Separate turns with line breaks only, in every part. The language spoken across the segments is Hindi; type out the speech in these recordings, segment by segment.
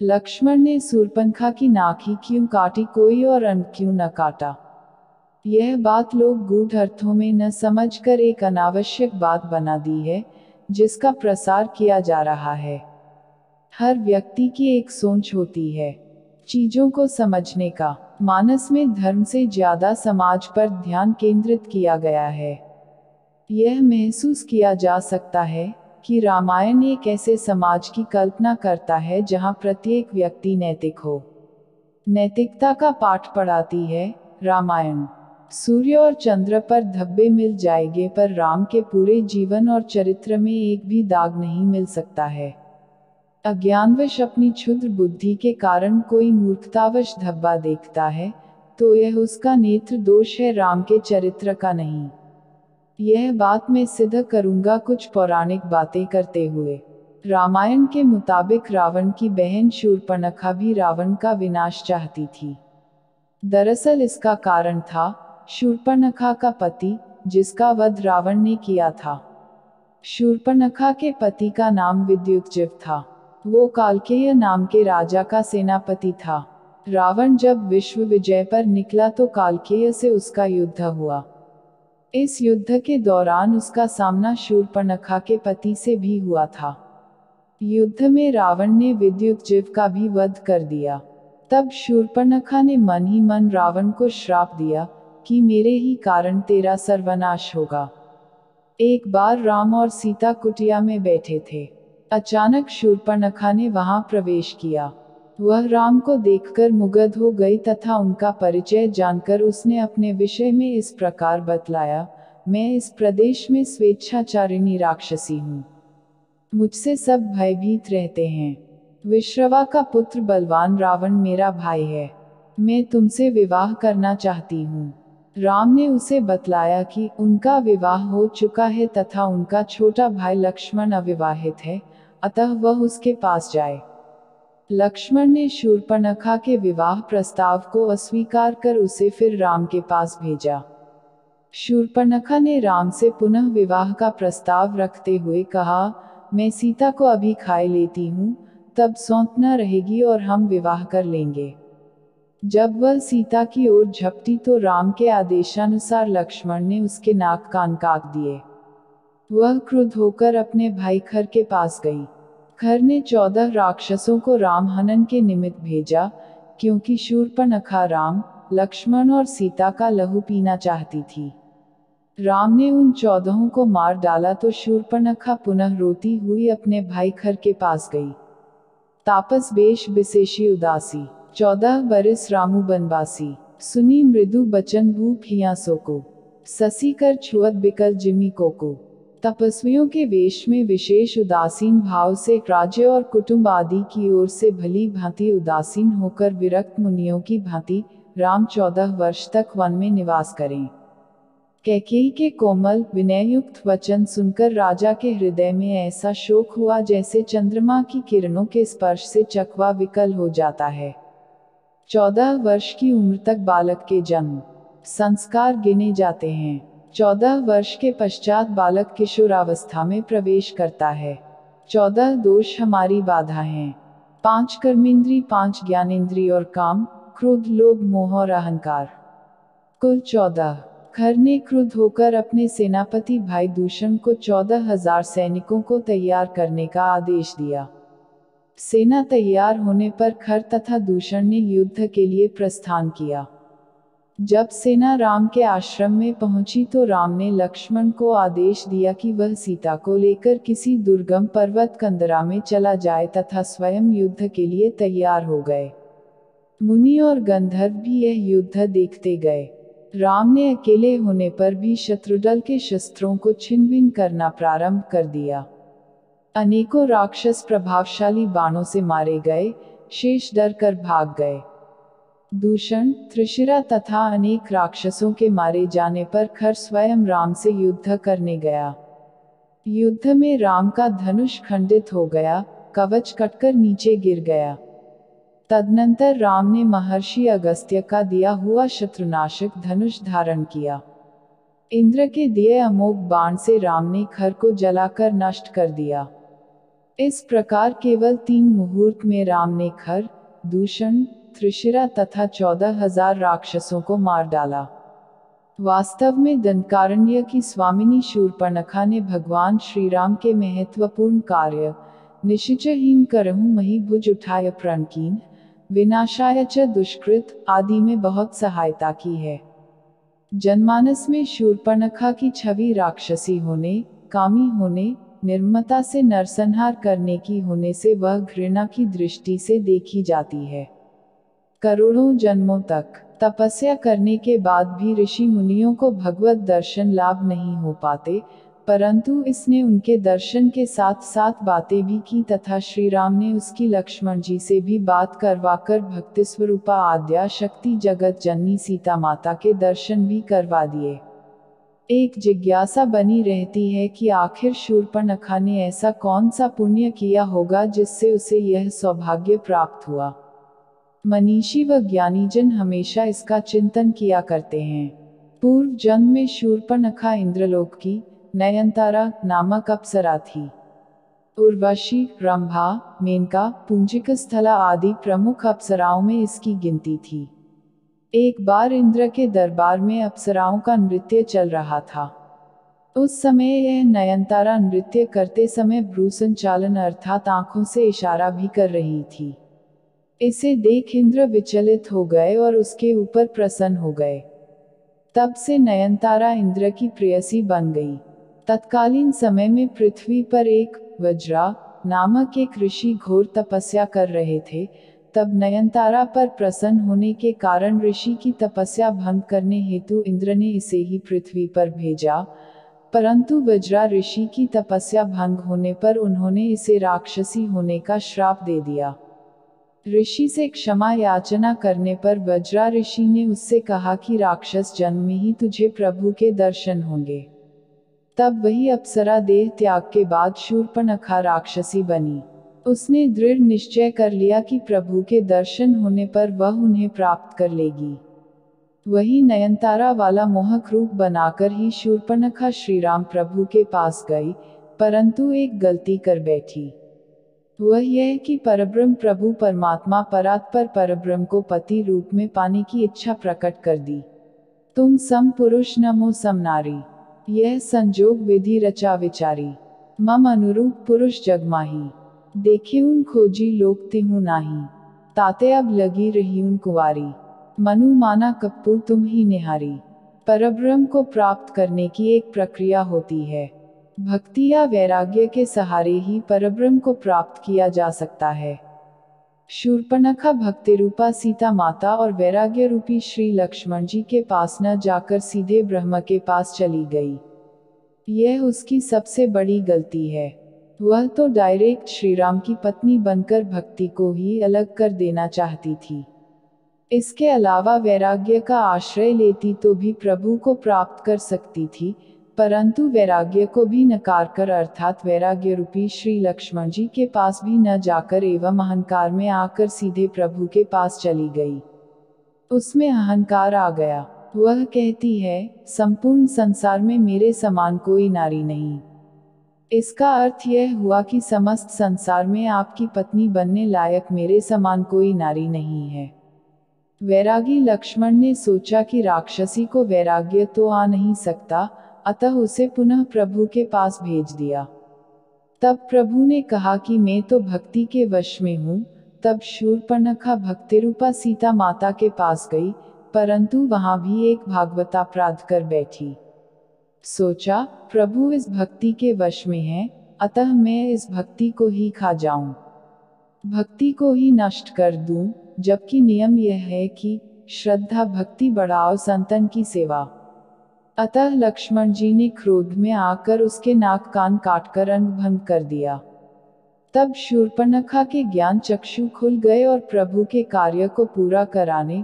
लक्ष्मण ने शूर्पणखा की नाक ही क्यों काटी, कोई और अंग क्यों न काटा। यह बात लोग गूढ़ अर्थों में न समझकर एक अनावश्यक बात बना दी है, जिसका प्रसार किया जा रहा है। हर व्यक्ति की एक सोच होती है चीजों को समझने का। मानस में धर्म से ज्यादा समाज पर ध्यान केंद्रित किया गया है। यह महसूस किया जा सकता है कि रामायण एक ऐसे समाज की कल्पना करता है जहां प्रत्येक व्यक्ति नैतिक हो। नैतिकता का पाठ पढ़ाती है रामायण। सूर्य और चंद्र पर धब्बे मिल जाएंगे, पर राम के पूरे जीवन और चरित्र में एक भी दाग नहीं मिल सकता है। अज्ञानवश अपनी क्षुद्र बुद्धि के कारण कोई मूर्खतावश धब्बा देखता है, तो यह उसका नेत्र दोष है, राम के चरित्र का नहीं। यह बात मैं सिद्ध करूंगा कुछ पौराणिक बातें करते हुए। रामायण के मुताबिक रावण की बहन शूर्पणखा भी रावण का विनाश चाहती थी। दरअसल इसका कारण था शूर्पणखा का पति, जिसका वध रावण ने किया था। शूर्पणखा के पति का नाम विद्युतजिह्व था। वो कालकेय नाम के राजा का सेनापति था। रावण जब विश्व विजय पर निकला तो कालकेय से उसका युद्ध हुआ। इस युद्ध के दौरान उसका सामना शूर्पणखा के पति से भी हुआ था। युद्ध में रावण ने विद्युतजिह्व का भी वध कर दिया। तब शूर्पणखा ने मन ही मन रावण को श्राप दिया कि मेरे ही कारण तेरा सर्वनाश होगा। एक बार राम और सीता कुटिया में बैठे थे। अचानक शूर्पणखा ने वहां प्रवेश किया। वह राम को देखकर मुग्ध हो गई तथा उनका परिचय जानकर उसने अपने विषय में इस प्रकार बतलाया, मैं इस प्रदेश में स्वेच्छाचारिणी राक्षसी हूँ। मुझसे सब भयभीत रहते हैं। विश्रवा का पुत्र बलवान रावण मेरा भाई है। मैं तुमसे विवाह करना चाहती हूँ। राम ने उसे बतलाया कि उनका विवाह हो चुका है तथा उनका छोटा भाई लक्ष्मण अविवाहित है, अतः वह उसके पास जाए। लक्ष्मण ने शूर्पणखा के विवाह प्रस्ताव को अस्वीकार कर उसे फिर राम के पास भेजा। शूर्पणखा ने राम से पुनः विवाह का प्रस्ताव रखते हुए कहा, मैं सीता को अभी खाए लेती हूँ, तब सौंत न रहेगी और हम विवाह कर लेंगे। जब वह सीता की ओर झपटी तो राम के आदेशानुसार लक्ष्मण ने उसके नाक कान काट दिए। वह क्रुद्ध होकर अपने भाई खर के पास गई। खर ने 14 राक्षसों को राम हनन के निमित्त भेजा, क्योंकि शूर्पणखा राम, लक्ष्मण और सीता का लहू पीना चाहती थी। राम ने उन 14 को मार डाला तो शूर्पणखा पुनः रोती हुई अपने भाई खर के पास गई। तापस बेश विशेषी उदासी, 14 बरिस रामु बनवासी, सुनी मृदु बचन भूप हिया सोको, ससी कर छुअत बिकल जिमी कोको। तपस्वियों के वेश में विशेष उदासीन भाव से राज्य और कुटुंब आदि की ओर से भली भांति उदासीन होकर विरक्त मुनियों की भांति राम 14 वर्ष तक वन में निवास करें। कैकेयी के कोमल विनययुक्त वचन सुनकर राजा के हृदय में ऐसा शोक हुआ जैसे चंद्रमा की किरणों के स्पर्श से चकवा विकल हो जाता है। 14 वर्ष की उम्र तक बालक के जन्म संस्कार गिने जाते हैं। 14 वर्ष के पश्चात बालक किशोरावस्था में प्रवेश करता है। 14 दोष हमारी बाधा हैं। 5 कर्मेंद्री, 5 ज्ञानेंद्री और काम, क्रोध, लोभ, मोह और अहंकार, कुल 14। खर ने क्रुद्ध होकर अपने सेनापति भाई दूषण को 14,000 सैनिकों को तैयार करने का आदेश दिया। सेना तैयार होने पर खर तथा दूषण ने युद्ध के लिए प्रस्थान किया। जब सेना राम के आश्रम में पहुंची तो राम ने लक्ष्मण को आदेश दिया कि वह सीता को लेकर किसी दुर्गम पर्वत कंदरा में चला जाए तथा स्वयं युद्ध के लिए तैयार हो गए। मुनि और गंधर्व भी यह युद्ध देखते गए। राम ने अकेले होने पर भी शत्रुदल के शस्त्रों को छिन-भिन करना प्रारंभ कर दिया। अनेकों राक्षस प्रभावशाली बाणों से मारे गए, शेष डर कर भाग गए। दूषण, त्रिशिरा तथा अनेक राक्षसों के मारे जाने पर खर स्वयं राम से युद्ध करने गया। युद्ध में राम का धनुष खंडित हो गया, कवच कटकर नीचे गिर गया। तदनंतर राम ने महर्षि अगस्त्य का दिया हुआ शत्रुनाशक धनुष धारण किया। इंद्र के दिए अमोघ बाण से राम ने खर को जलाकर नष्ट कर दिया। इस प्रकार केवल 3 मुहूर्त में राम ने खर, दूषण, त्रिशिरा तथा 14,000 राक्षसों को मार डाला। वास्तव में दंडकारण्य की स्वामिनी शूर्पणखा ने भगवान श्री राम के महत्वपूर्ण कार्य निशिचहीन करहु मही भुज उठाय प्रणकीन विनाशाय च दुष्कृत आदि में बहुत सहायता की है। जनमानस में शूर्पणखा की छवि राक्षसी होने, कामी होने, निर्ममता से नरसंहार करने की होने से वह घृणा की दृष्टि से देखी जाती है। करोड़ों जन्मों तक तपस्या करने के बाद भी ऋषि मुनियों को भगवत दर्शन लाभ नहीं हो पाते, परंतु इसने उनके दर्शन के साथ साथ बातें भी की तथा श्री राम ने उसकी लक्ष्मण जी से भी बात करवाकर भक्ति स्वरूपा आद्या शक्ति जगत जननी सीता माता के दर्शन भी करवा दिए। एक जिज्ञासा बनी रहती है कि आखिर शूर्पणखा ने ऐसा कौन सा पुण्य किया होगा जिससे उसे यह सौभाग्य प्राप्त हुआ। मनीषी व ज्ञानीजन हमेशा इसका चिंतन किया करते हैं। पूर्व जन्म में शूर्पणखा इंद्रलोक की नयनतारा नामक अप्सरा थी। उर्वशी, रंभा, मेनका, पुंजिकस्थला आदि प्रमुख अप्सराओं में इसकी गिनती थी। एक बार इंद्र के दरबार में अप्सराओं का नृत्य चल रहा था। उस समय यह नयनतारा नृत्य करते समय भ्रू संचालन अर्थात आंखों से इशारा भी कर रही थी। इसे देख इंद्र विचलित हो गए और उसके ऊपर प्रसन्न हो गए। तब से नयनतारा इंद्र की प्रेयसी बन गई। तत्कालीन समय में पृथ्वी पर एक वज्रा नामक एक ऋषि घोर तपस्या कर रहे थे। तब नयनतारा पर प्रसन्न होने के कारण ऋषि की तपस्या भंग करने हेतु इंद्र ने इसे ही पृथ्वी पर भेजा, परंतु वज्रा ऋषि की तपस्या भंग होने पर उन्होंने इसे राक्षसी होने का श्राप दे दिया। ऋषि से क्षमा याचना करने पर वज्रा ऋषि ने उससे कहा कि राक्षस जन्म में ही तुझे प्रभु के दर्शन होंगे। तब वही अप्सरा देह त्याग के बाद शूर्पणखा राक्षसी बनी। उसने दृढ़ निश्चय कर लिया कि प्रभु के दर्शन होने पर वह उन्हें प्राप्त कर लेगी। वही नयनतारा वाला मोहक रूप बनाकर ही शूर्पणखा श्रीराम प्रभु के पास गई, परंतु एक गलती कर बैठी। वह यह कि परब्रह्म प्रभु परमात्मा परात्पर परब्रह्म को पति रूप में पाने की इच्छा प्रकट कर दी। तुम सम पुरुष नमो सम नारी, यह संजोग विधि रचा विचारी। मम अनुरूप पुरुष जगमाही, देखे उन खोजी लोक तिहु नाही। ताते अब लगी रही उन कुंवारी, मनु माना कप्पू तुम ही निहारी। परब्रह्म को प्राप्त करने की एक प्रक्रिया होती है। भक्ति या वैराग्य के सहारे ही परब्रह्म को प्राप्त किया जा सकता है। शूर्पणखा भक्ति रूपा सीता माता और वैराग्य रूपी श्री लक्ष्मण जी के पास न जाकर सीधे ब्रह्म के पास चली गई। यह उसकी सबसे बड़ी गलती है। वह तो डायरेक्ट श्रीराम की पत्नी बनकर भक्ति को ही अलग कर देना चाहती थी। इसके अलावा वैराग्य का आश्रय लेती तो भी प्रभु को प्राप्त कर सकती थी, परंतु वैराग्य को भी नकार कर अर्थात वैराग्य रूपी श्री लक्ष्मण जी के पास भी न जाकर एवं अहंकार में आकर सीधे प्रभु के पास चली गई। उसमें अहंकार आ गया। वह कहती है, संपूर्ण संसार में मेरे समान कोई नारी नहीं। इसका अर्थ यह हुआ कि समस्त संसार में आपकी पत्नी बनने लायक मेरे समान कोई नारी नहीं है। वैरागी लक्ष्मण ने सोचा कि राक्षसी को वैराग्य तो आ नहीं सकता, अतः उसे पुनः प्रभु के पास भेज दिया। तब प्रभु ने कहा कि मैं तो भक्ति के वश में हूँ। तब शूर्पणखा भक्तिरूपा सीता माता के पास गई, परंतु वहां भी एक भागवतापराध कर बैठी। सोचा, प्रभु इस भक्ति के वश में है, अतः मैं इस भक्ति को ही खा जाऊं, भक्ति को ही नष्ट कर दूं, जबकि नियम यह है कि श्रद्धा भक्ति बढ़ाओ संतन की सेवा। अतः लक्ष्मण जी ने क्रोध में आकर उसके नाक कान काटकर अंग भंग कर दिया। तब शूर्पणखा के ज्ञान चक्षु खुल गए और प्रभु के कार्य को पूरा कराने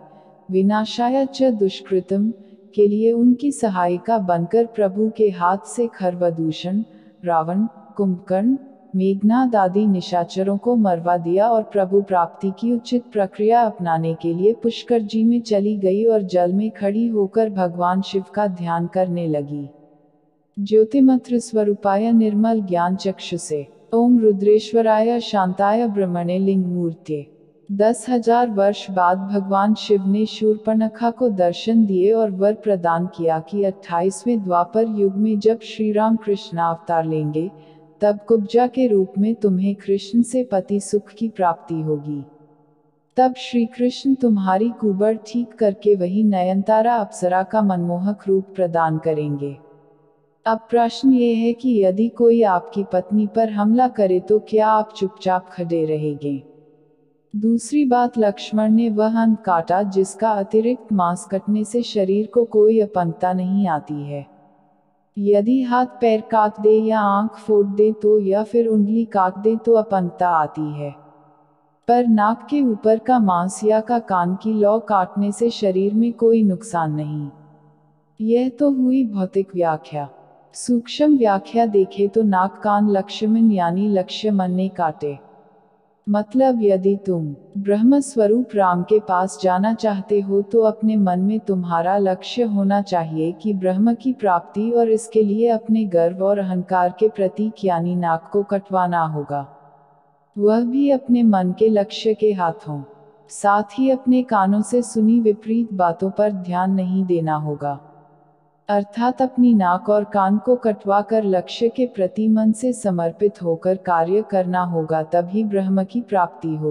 विनाशाय च दुष्कृतम के लिए उनकी सहायिका बनकर प्रभु के हाथ से खरवदूषण, रावण, कुंभकर्ण, मेघनाद आदि निशाचरों को मरवा दिया और प्रभु प्राप्ति की उचित प्रक्रिया अपनाने के लिए पुष्कर जी में चली गई और जल में खड़ी होकर भगवान शिव का ध्यान करने लगी। ज्योतिमत्र स्वरूपाय निर्मल ज्ञान चक्षु से ओम रुद्रेश्वराय शांताय ब्रह्मणे लिंगमूर्ते। 10,000 वर्ष बाद भगवान शिव ने शूर्पणखा को दर्शन दिए और वर प्रदान किया कि 28वें द्वापर युग में जब श्री राम कृष्ण अवतार लेंगे, तब कुब्जा के रूप में तुम्हें कृष्ण से पति सुख की प्राप्ति होगी। तब श्री कृष्ण तुम्हारी कुबड़ ठीक करके वही नयनतारा अप्सरा का मनमोहक रूप प्रदान करेंगे। अब प्रश्न ये है कि यदि कोई आपकी पत्नी पर हमला करे तो क्या आप चुपचाप खड़े रहेंगे? दूसरी बात, लक्ष्मण ने वह अंग काटा जिसका अतिरिक्त मांस कटने से शरीर को कोई अपंगता नहीं आती है। यदि हाथ पैर काट दे या आंख फोड़ दे तो, या फिर उंगली काट दे तो अपंगता आती है। पर नाक के ऊपर का मांस या का कान की लौ काटने से शरीर में कोई नुकसान नहीं। यह तो हुई भौतिक व्याख्या। सूक्ष्म व्याख्या देखे तो नाक कान लक्ष्मण यानी लक्ष्मण ने काटे। मतलब यदि तुम ब्रह्म स्वरूप राम के पास जाना चाहते हो तो अपने मन में तुम्हारा लक्ष्य होना चाहिए कि ब्रह्म की प्राप्ति, और इसके लिए अपने गर्व और अहंकार के प्रतीक यानी नाक को कटवाना होगा। वह भी अपने मन के लक्ष्य के हाथों। साथ ही अपने कानों से सुनी विपरीत बातों पर ध्यान नहीं देना होगा। अर्थात अपनी नाक और कान को कटवाकर लक्ष्य के प्रति मन से समर्पित होकर कार्य करना होगा, तभी ब्रह्म की प्राप्ति होगी।